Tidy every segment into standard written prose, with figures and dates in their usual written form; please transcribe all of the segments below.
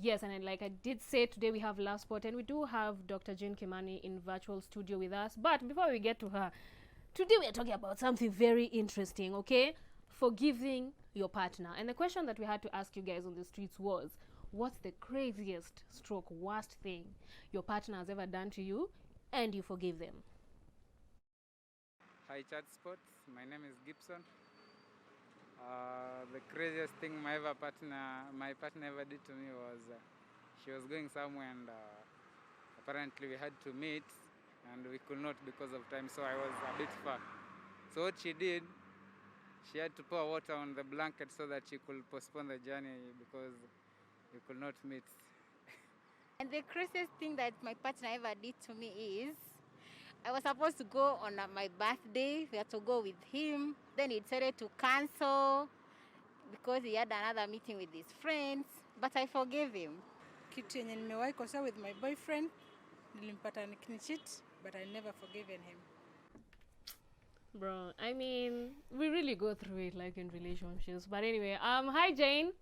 Yes, and like I did say, today we have Love Spot, and we do have Dr. Jane Kimani in virtual studio with us. But before we get to her, today we are talking about something very interesting, okay? Forgiving your partner. And the question that we had to ask you guys on the streets was, what's the craziest stroke worst thing your partner has ever done to you and you forgive them? Hi, chat sports. My name is Gibson. The craziest thing my partner ever did to me was she was going somewhere and apparently we had to meet and we could not because of time, so I was a bit far. So what she did, she had to pour water on the blanket so that she could postpone the journey because we could not meet. And the craziest thing that my partner ever did to me is I was supposed to go on my birthday. We had to go with him. Then he decided to cancel because he had another meeting with his friends. But I forgave him. Kitu yenye nimewahi kosa with my boyfriend, nilimpata nikinicheat, but I never forgiven him. Bro, I mean, we really go through it like in relationships. But anyway, hi Jane.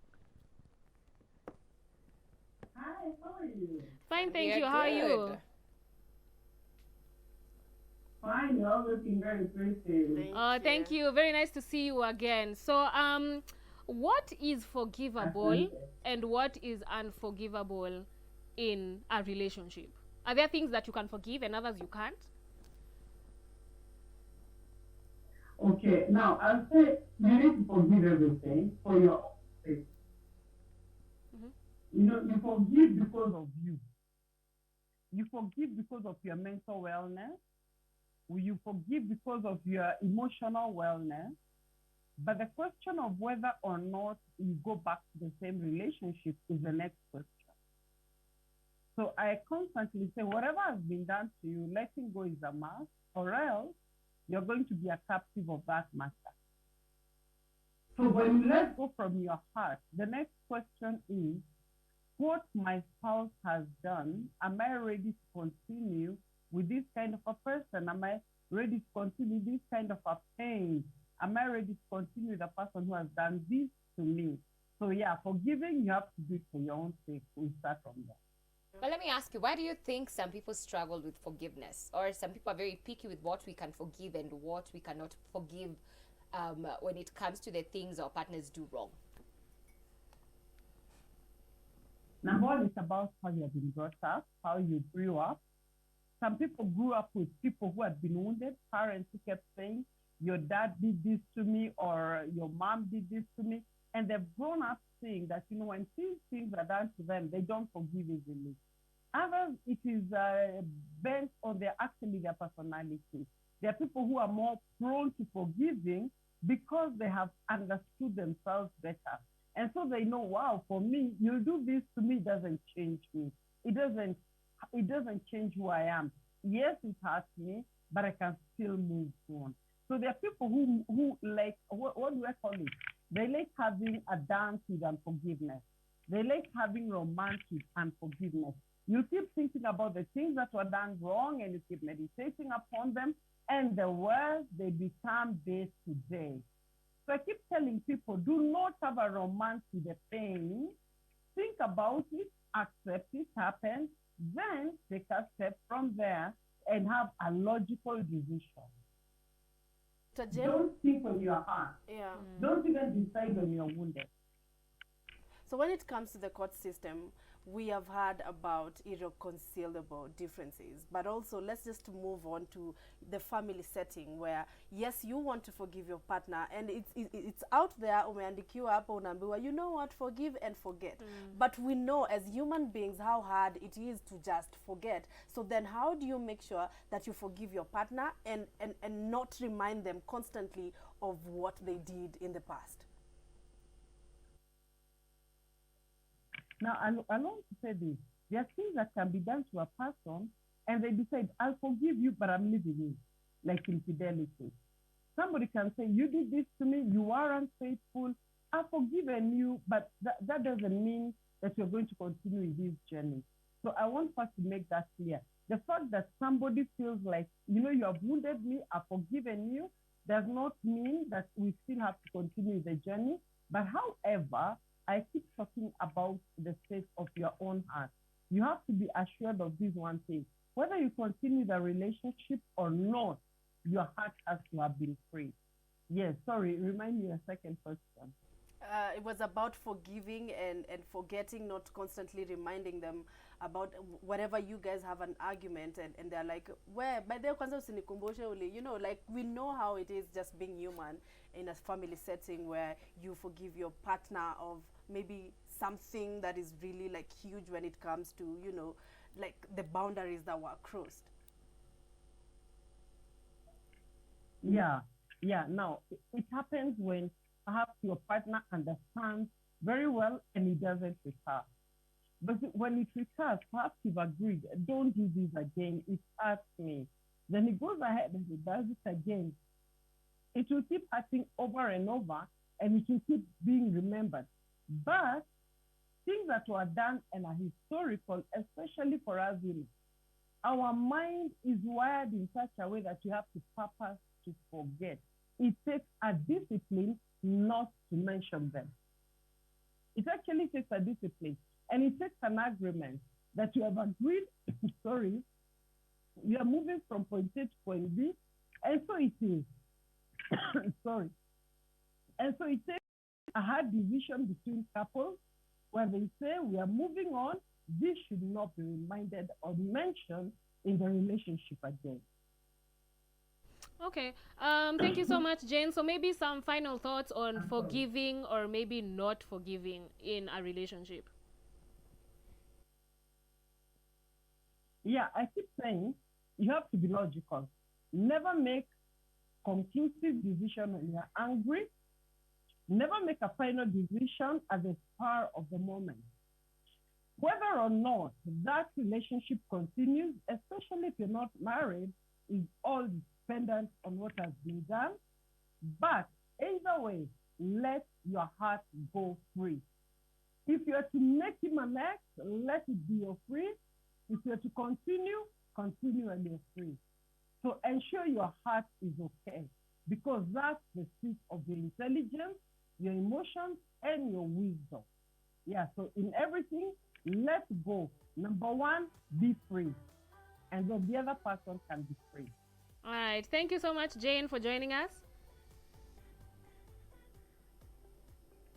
Hi, how are you? Fine, thank We you. are How are you? good. Fine, you're all looking very pretty. Thank you. Very nice to see you again. So, what is forgivable and what is unforgivable in a relationship? Are there things that you can forgive and others you can't? Okay, now I'll say you need to forgive everything for your own sake. You know, you forgive because of you. You forgive because of your mental wellness. You forgive because of your emotional wellness. But the question of whether or not you go back to the same relationship is the next question. So I constantly say, whatever has been done to you, letting go is a must, or else you're going to be a captive of that matter. So when you let go from your heart, the next question is, what my spouse has done, am I ready to continue with this kind of a person? Am I ready to continue this kind of a pain? Am I ready to continue with a person who has done this to me? So yeah, forgiving, you have to do it for your own sake. We start from there. But let me ask you, why do you think some people struggle with forgiveness? Or some people are very picky with what we can forgive and what we cannot forgive when it comes to the things our partners do wrong? Number one, it's about how you have been brought up, how you grew up. Some people grew up with people who had been wounded, parents who kept saying, your dad did this to me or your mom did this to me. And they've grown up saying that, you know, when these things are done to them, they don't forgive easily. Others, it is based on their personality. There are people who are more prone to forgiving because they have understood themselves better. And so they know, wow, for me, you'll do this to me, doesn't change me. It doesn't change who I am. Yes, it hurts me, but I can still move on. So there are people who like, what do I call it? They like having a dance with unforgiveness. They like having romance with unforgiveness. You keep thinking about the things that were done wrong and you keep meditating upon them, and the worse they become day to day. So I keep telling people, do not have a romance with the pain. Think about it, accept it happened, then take a step from there and have a logical decision. Don't think on your heart. Yeah. Don't even decide when you're wounded. So when it comes to the court system, we have heard about irreconcilable differences, but also let's just move on to the family setting where, yes, you want to forgive your partner and it's out there, umeandikiwa hapo unaambiwa, you know what, forgive and forget. But we know as human beings how hard it is to just forget. So then how do you make sure that you forgive your partner and not remind them constantly of what they did in the past? Now, I want to say this. There are things that can be done to a person and they decide, I'll forgive you, but I'm leaving you, like infidelity. Somebody can say, you did this to me, you are unfaithful, I've forgiven you, but that doesn't mean that you're going to continue in this journey. So I want us to make that clear. The fact that somebody feels like, you know, you have wounded me, I've forgiven you, does not mean that we still have to continue the journey. But however, I keep talking about the state of your own heart. You have to be assured of this one thing. Whether you continue the relationship or not, your heart has to have been free. Yes, sorry, remind me a second question. It was about forgiving and forgetting, not constantly reminding them about whatever you guys have an argument, and they're like, where by the kwanza usinikumbushe uli, you know, like we know how it is just being human in a family setting where you forgive your partner of maybe something that is really like huge when it comes to, you know, like the boundaries that were crossed. Yeah, yeah. Now, it happens when perhaps your partner understands very well and he doesn't recur. But when it recurs, perhaps you've agreed, don't do this again, it hurts me. Then he goes ahead and he does it again. It will keep hurting over and over, and it will keep being remembered. But things that were done and are historical, especially for us women, our mind is wired in such a way that you have to purpose to forget. It takes a discipline not to mention them. It actually takes a discipline, and it takes an agreement that you have agreed, sorry, you are moving from point A to point B, and so it is. Sorry. And so it takes a hard decision between couples where they say we are moving on. This should not be reminded or mentioned in the relationship again. Okay. Thank you so much, Jane. So maybe some final thoughts on forgiving or maybe not forgiving in a relationship. Yeah, I keep saying you have to be logical. Never make conclusive decision when you're angry. Never make a final decision at the spur of the moment. Whether or not that relationship continues, especially if you're not married, is all dependent on what has been done. But either way, let your heart go free. If you're to make him an ex, let it be your free. If you're to continue and you're free. So ensure your heart is okay, because that's the seat of your intelligence, your emotions, and your wisdom. Yeah, so in everything, let go. Number one, be free. And then the other person can be free. All right. Thank you so much, Jane, for joining us.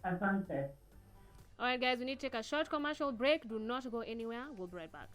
Asante. All right, guys, we need to take a short commercial break. Do not go anywhere. We'll be right back.